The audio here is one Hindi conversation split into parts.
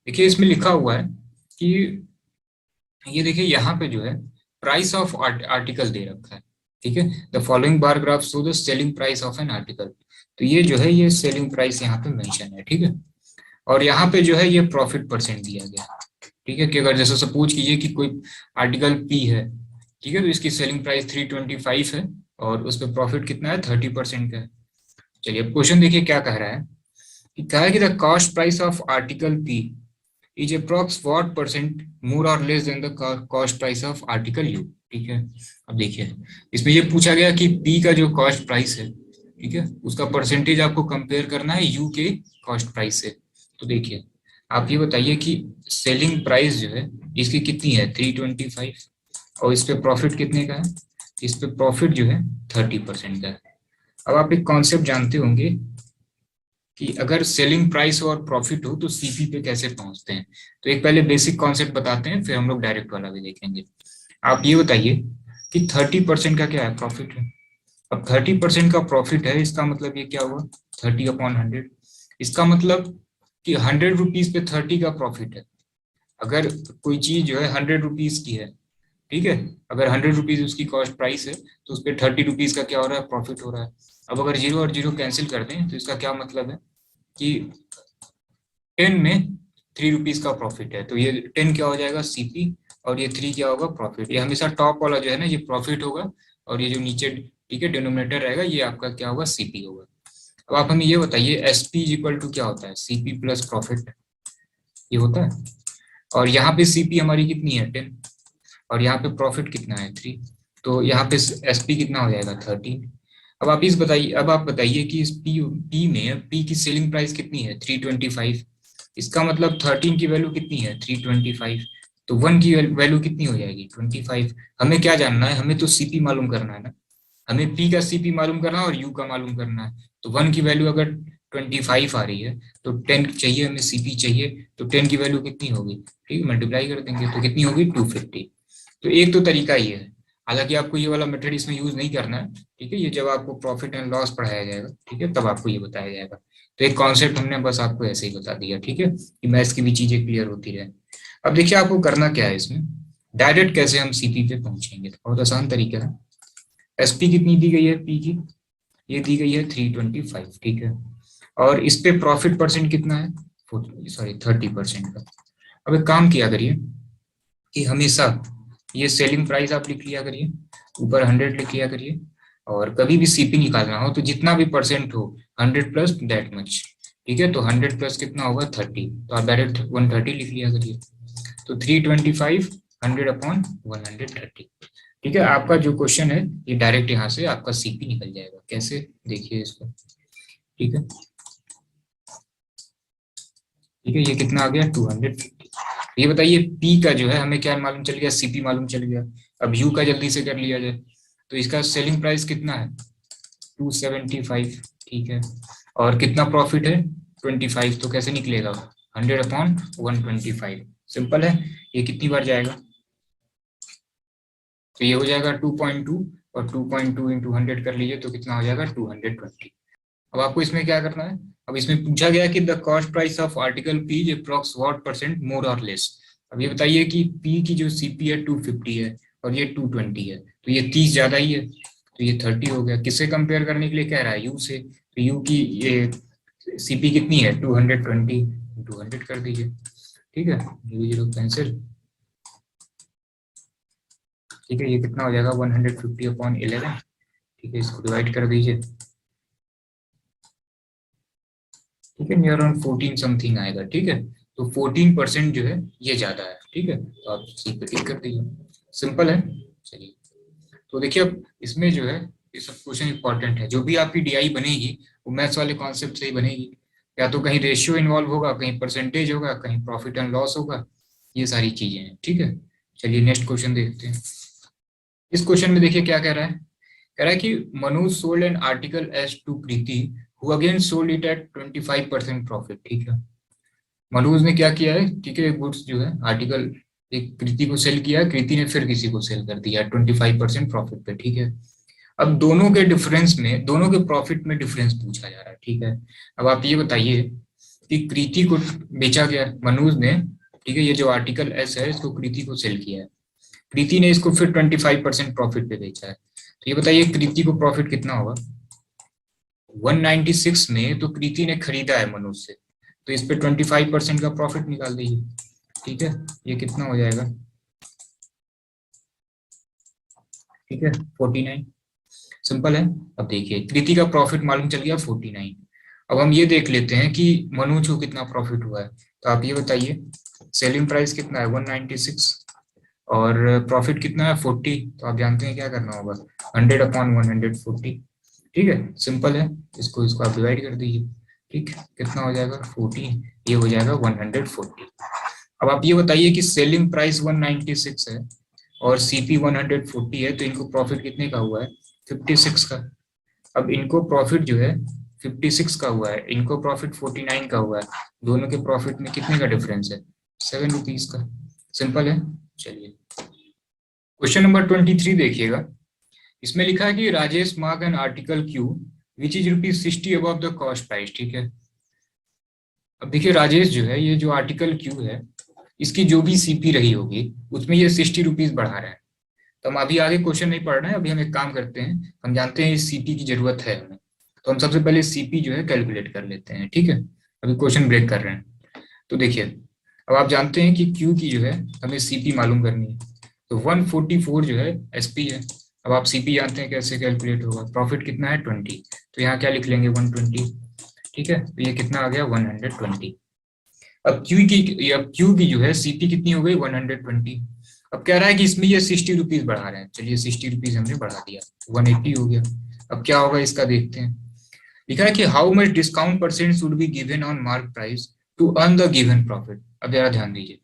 देखिए इसमें लिखा हुआ है कि ये देखिए यहाँ पे जो है प्राइस ऑफ आर्टिकल दे रखा है। ठीक है, the following bar graph show the selling price of an article. तो ये जो है ये सेलिंग प्राइस यहाँ पे मेंशन है। ठीक है, और यहाँ पे जो है ये प्रॉफिट परसेंट दिया गया है। ठीक है, कि अगर जैसे सपोज कीजिए कि कोई आर्टिकल पी है, ठीक है, तो इसकी सेलिंग प्राइस 325 है और उस पर प्रॉफिट कितना है, 30% का है। चलिए अब क्वेश्चन देखिए क्या कह रहा है कि कहा है कि the cost price of article P is approx what percent more और less than the cost price of article U. ठीक है, अब देखिए इसमें ये पूछा गया कि पी का जो कॉस्ट प्राइस है, ठीक है, उसका परसेंटेज आपको कंपेयर करना है यू के कॉस्ट प्राइस से। तो देखिए आप ये बताइए कि सेलिंग प्राइस जो है इसकी कितनी है, 325, और इस पे प्रॉफिट कितने का है, इस पे प्रॉफिट जो है 30% का है। अब आप एक कॉन्सेप्ट जानते होंगे कि अगर सेलिंग प्राइस और प्रॉफिट हो तो सीपी पे कैसे पहुंचते हैं। तो एक पहले बेसिक कॉन्सेप्ट बताते हैं, फिर हम लोग डायरेक्ट वाला भी देखेंगे। आप ये बताइए कि 30% का क्या है, प्रॉफिट है। अब 30% का प्रॉफिट है, इसका मतलब ये क्या हुआ, 30/100। इसका मतलब कि 100 रुपीज पे 30 का प्रॉफिट है। अगर कोई चीज जो है 100 रुपीज की है, ठीक है, अगर 100 रुपीज उसकी कॉस्ट प्राइस है तो उस पर 30 रुपीज का क्या हो रहा है, प्रॉफिट हो रहा है। अब अगर जीरो और जीरो कैंसिल कर दें तो इसका क्या मतलब है कि 10 में 3 रुपीज का प्रॉफिट है, तो ये 10 क्या हो जाएगा, सीपी, और ये 3 क्या होगा, प्रॉफिट। ये हमेशा टॉप वाला जो है ना ये प्रॉफिट होगा, और ये जो नीचे, ठीक है, डिनोमिनेटर रहेगा, ये आपका क्या होगा, सीपी होगा। अब आप हमें ये बताइए एसपी इक्वल टू क्या होता है, सीपी प्लस प्रॉफिट, ये होता है। और यहाँ पे सीपी हमारी कितनी है, 10, और यहाँ पे प्रॉफिट कितना है, 3, तो यहाँ पे एसपी कितना हो जाएगा, 13। अब आप बताइए कि इस पी में पी की सेलिंग प्राइस कितनी है, 325। इसका मतलब 13 की वैल्यू कितनी है, 325। तो 1 की वैल्यू कितनी हो जाएगी, 25। हमें क्या जानना है, हमें तो सीपी मालूम करना है ना, हमें पी का सीपी मालूम करना है और यू का मालूम करना है। तो 1 की वैल्यू अगर 25 आ रही है तो 10 चाहिए, हमें सीपी चाहिए, तो 10 की वैल्यू कितनी होगी, ठीक है, मल्टीप्लाई कर देंगे तो कितनी होगी, 250। तो एक तो तरीका ये है, हालांकि आपको ये वाला मेथड इसमें यूज नहीं करना है। ठीक है, ये जब आपको प्रॉफिट एंड लॉस पढ़ाया जाएगा, ठीक है, तब आपको ये बताया जाएगा। तो एक कॉन्सेप्ट हमने बस आपको ऐसे ही बता दिया, ठीक है, कि मैथ्स की भी चीजें क्लियर होती रहे। अब देखिए आपको करना क्या है इसमें, डायरेक्ट कैसे हम सीपी पे पहुंचेंगे, तो बहुत आसान तरीका है। एसपी कितनी दी गई है, पी की ये दी गई है 325, ठीक है, और इस पे प्रॉफिट परसेंट कितना है, सॉरी 30% का। अब एक काम किया करिए कि हमेशा ये सेलिंग प्राइस आप लिख लिया करिए, ऊपर 100 लिख लिया करिए, और कभी भी सीपी निकालना हो तो जितना भी परसेंट हो 100 प्लस दैट मच। ठीक है, तो 100 प्लस कितना होगा, 30, तो आप डायरेक्ट 130 लिख लिया करिए। तो 325 100/130। ठीक है, आपका जो क्वेश्चन है ये डायरेक्ट यहाँ से आपका सीपी निकल जाएगा। कैसे, देखिए इसको, ठीक है, ठीक है, ये कितना आ गया, 250। ये बताइए पी का जो है हमें क्या मालूम चल गया, सीपी मालूम चल गया। अब यू का जल्दी से कर लिया जाए, तो इसका सेलिंग प्राइस कितना है, 275, ठीक है, और कितना प्रॉफिट है, 25, तो कैसे निकलेगा, 100/125। सिंपल है, ये कितनी बार जाएगा, तो ये हो जाएगा 2.2, और 2.2 इंटू 100 कर लीजिए तो कितना हो जाएगा, 220। अब आपको इसमें क्या करना है, अब इसमें पूछा गया कि the cost price of article P is approx what percent more और लेस। अब ये बताइए कि पी की जो सीपी है 250 है और ये 220 है, तो ये 30 ज्यादा ही है, तो ये 30 हो गया। किससे कंपेयर करने के लिए कह रहा है, यू से, तो यू की ये सीपी कितनी है, 220, 200 कर दीजिए, ठीक है, 0 कैंसिल, ठीक है, ये कितना हो जाएगा, 150/11, ठीक है, इसको डिवाइड कर दीजिए, ठीक है, नियर अराउंड 14 समथिंग आएगा, ठीक है, तो 14% जो है ये ज्यादा है, ठीक है, तो आप सी पे क्लिक कर दीजिए, सिंपल है। चलिए तो देखिए अब इसमें जो है ये सब क्वेश्चन इंपॉर्टेंट है, जो भी आपकी डीआई बनेगी वो मैथ्स वाले कॉन्सेप्ट से ही बनेगी, या तो कहीं रेशियो इन्वॉल्व होगा, कहीं परसेंटेज होगा, कहीं प्रॉफिट एंड लॉस होगा, ये सारी चीजें हैं, ठीक है। चलिए नेक्स्ट क्वेश्चन देखते हैं। इस क्वेश्चन में देखिए क्या कह रहा है, कह रहा है कि Manoj sold an articles to Preeti who again sold it at 25% profit, ठीक है, मनोज ने क्या किया है, ठीक है, गुड्स जो है आर्टिकल एक कृति को सेल किया है, कृति ने फिर किसी को सेल कर दिया 25% प्रॉफिट पे, ठीक है। अब दोनों के डिफरेंस में, दोनों के प्रॉफिट में डिफरेंस पूछा जा रहा है, ठीक है। अब आप ये बताइए कि कृति को बेचा गया मनोज ने, ठीक है, ये जो आर्टिकल एस है इसको कृति को सेल किया है, कृति ने इसको फिर 25% प्रॉफिट पे बेचा है। तो ये बताइए कृति को प्रॉफिट कितना होगा? 196 में तो कृति ने खरीदा है मनोज से, तो इस पे 25% का प्रॉफिट निकाल दीजिए, ठीक है, ये कितना हो जाएगा? ठीक है 49, सिंपल है। अब देखिए कृति का प्रॉफिट मालूम चल गया 49। अब हम ये देख लेते हैं कि मनोज को कितना प्रॉफिट हुआ है, तो आप ये बताइए सेलिंग प्राइस कितना है 196 और प्रॉफिट कितना है 40, तो आप जानते हैं क्या करना होगा 100/140, ठीक है, सिंपल है, इसको इसको आप डिवाइड कर दीजिए, ठीक, कितना हो जाएगा 40, ये हो जाएगा 140। अब आप ये बताइए कि सेलिंग प्राइस 196 है और सीपी 140 है, तो इनको प्रॉफिट कितने का हुआ है 56 का। अब इनको प्रॉफिट जो है 56 का हुआ है, इनको प्रॉफिट 49 का हुआ है, दोनों के प्रॉफिट में कितने का डिफरेंस है 7 रुपीज का, सिंपल है। चलिए क्वेश्चन नंबर 23 देखिएगा, इसमें लिखा है कि Rajesh mark an article Q which is ₹60 above the cost price, ठीक है। अब देखिए राजेश जो है, ये जो आर्टिकल क्यू है इसकी जो भी सीपी रही होगी उसमें ये 60 रुपीज बढ़ा रहे हैं। तो हम अभी आगे क्वेश्चन नहीं पढ़ रहे हैं, अभी हम एक काम करते हैं, हम जानते हैं इस सीपी की जरूरत है हमें, तो हम सबसे पहले सीपी जो है कैलकुलेट कर लेते हैं, ठीक है, अभी क्वेश्चन ब्रेक कर रहे हैं। तो देखिए अब आप जानते हैं कि क्यू की जो है हमें सीपी मालूम करनी है, तो 144 जो है एसपी है। अब आप सीपी जानते हैं कैसे कैलकुलेट होगा, प्रॉफिट कितना है 20, तो यहाँ क्या लिख लेंगे 120, ठीक है, तो ये कितना आ गया 120। अब क्यू की जो है सीपी कितनी हो गई 120। अब कह रहा है कि इसमें ये 60 रुपीज बढ़ा रहे हैं, चलिए 60 रुपीज हमने बढ़ा दिया 180 हो गया। अब क्या होगा इसका देखते हैं, लिखा है कि how much discount percent should be given on mark price to earn the given profit. अब जरा ध्यान दीजिए,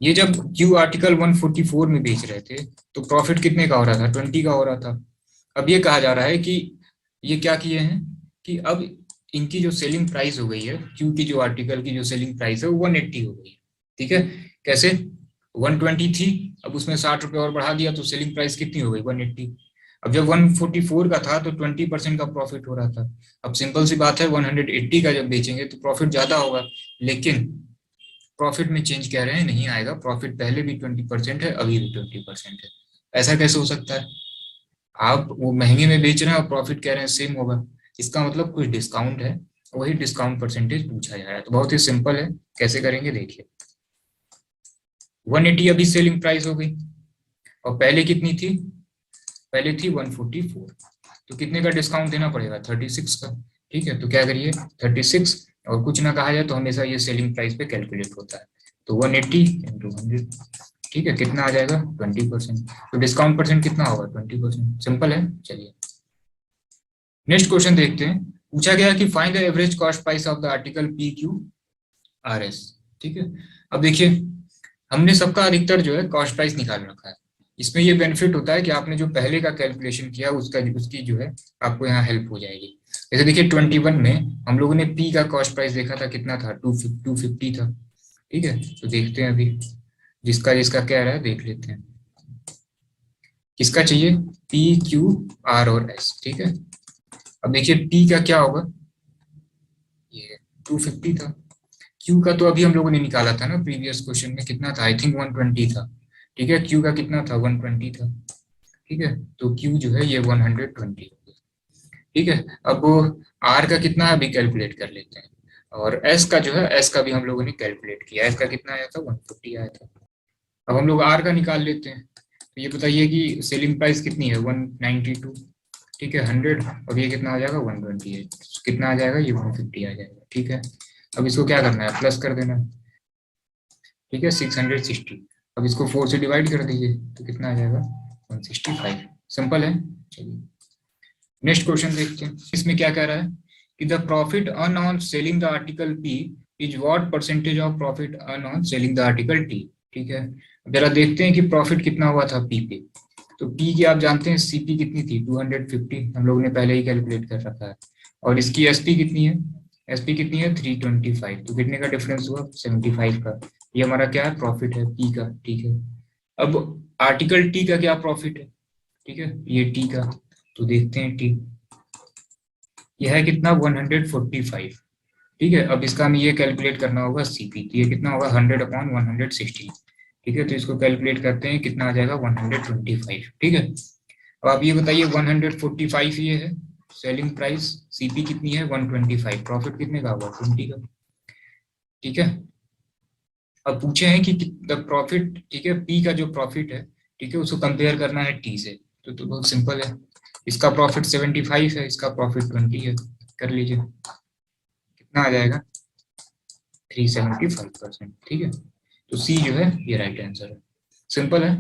ये जब क्यू आर्टिकल 144 में बेच रहे थे तो प्रॉफिट कितने का हो रहा था 20 का हो रहा था। अब ये कहा जा रहा है कि ये क्या किए हैं कि अब इनकी जो सेलिंग प्राइस हो गई है, क्यू की जो आर्टिकल की जो सेलिंग प्राइस है वो 180 हो गई है, ठीक है, कैसे 120 थी, अब उसमें 60 रुपए और बढ़ा दिया तो सेलिंग प्राइस कितनी हो गई 180। अब जब 144 का था तो 20% का प्रॉफिट हो रहा था। अब सिंपल सी बात है 180 का जब बेचेंगे तो प्रॉफिट ज्यादा होगा, लेकिन प्रॉफिट में चेंज कह रहे हैं नहीं आएगा, प्रॉफिट पहले भी 20% है अभी भी 20% है। ऐसा कैसे हो सकता है, आप वो महंगे में बेच रहे हैं और प्रॉफिट कह रहे हैं सेम होगा, इसका मतलब कुछ डिस्काउंट है, वही डिस्काउंट परसेंटेज पूछा जा रहा है। तो बहुत ही सिंपल है, कैसे करेंगे देखिए, 180 अभी सेलिंग प्राइस हो गई और पहले कितनी थी, पहले थी 144, तो कितने का डिस्काउंट देना पड़ेगा 36 का, ठीक है, तो क्या करिए 36 और कुछ ना कहा जाए तो हमेशा ये सेलिंग प्राइस पे कैलकुलेट होता है, तो 180 इंटू 100, ठीक है, कितना आ जाएगा 20%, तो डिस्काउंट परसेंट कितना होगा 20%, सिंपल है। चलिए नेक्स्ट क्वेश्चन देखते हैं, पूछा गया कि find the average cost price of the article P Q R S, ठीक है। अब देखिए हमने सबका अधिकतर जो है कॉस्ट प्राइस निकाल रखा है, इसमें ये बेनिफिट होता है कि आपने जो पहले का कैलकुलेशन किया उसका उसकी जो है आपको यहाँ हेल्प हो जाएगी। जैसे देखिए 21 में हम लोगों ने पी का कॉस्ट प्राइस देखा था, कितना था 250 था, ठीक है, तो देखते हैं अभी जिसका जिसका क्या रहा है देख लेते हैं, किसका चाहिए पी क्यू आर और एस, ठीक है। अब देखिए पी का क्या होगा, ये 250 था, क्यू का तो अभी हम लोगों ने निकाला था ना प्रीवियस क्वेश्चन में, कितना था आई थिंक 120 था, ठीक है, क्यू का कितना था 120 था, ठीक है, तो क्यू जो है ये 120 हो गया, ठीक है। अब आर का कितना है अभी कैलकुलेट कर लेते हैं, और एस का जो है एस का भी हम लोगों ने कैलकुलेट किया, एस का कितना आया था 150 आया था। अब हम लोग आर का निकाल लेते हैं, तो ये बताइए कि सेलिंग प्राइस कितनी है 192, ठीक है 100, और ये कितना आ जाएगा 128, कितना आ जाएगा ये 150 आ जाएगा, ठीक है। अब इसको क्या करना है प्लस कर देना है, ठीक है 660, अब इसको 4 से डिवाइड कर दीजिए तो कितना आ जाएगा 165, सिंपल है। चलिए नेक्स्ट क्वेश्चन देखते हैं, इसमें क्या कह रहा है कि the profit earn on selling the article P is what percentage of profit earn on selling the article T, ठीक है। जरा देखते हैं कि प्रॉफिट कितना हुआ था पी पे, तो पी की आप जानते हैं सीपी कितनी थी 250, हम लोगों ने पहले ही कैलकुलेट कर रखा है, और इसकी एसपी कितनी है, एसपी कितनी है 325, तो कितने का डिफरेंस हुआ 75 का, ये हमारा क्या है प्रॉफिट है पी का, ठीक है। अब आर्टिकल टी का क्या प्रॉफिट है, ठीक है, ये टी का, तो देखते हैं टी, यह है कितना 145, ठीक है, अब इसका हमें ये कैलकुलेट करना होगा सीपी, तो ये कितना होगा 100/160। ठीक है, तो इसको कैलकुलेट करते हैं, कितना आ जाएगा 125। ठीक है, अब आप ये बताइए 145 ये है सेलिंग प्राइस, सीपी कितनी है 125, प्रॉफिट कितने का होगा 20 का। ठीक है, अब पूछे हैं कि द प्रॉफिट, ठीक है, पी का जो प्रॉफिट है, ठीक है, उसको कंपेयर करना है टी से, तो बहुत सिंपल है, इसका प्रॉफिट 75 है, इसका प्रॉफिट 20 है, कर लीजिए कितना आ जाएगा 375%। ठीक है, तो सी जो है ये राइट आंसर है, सिंपल है।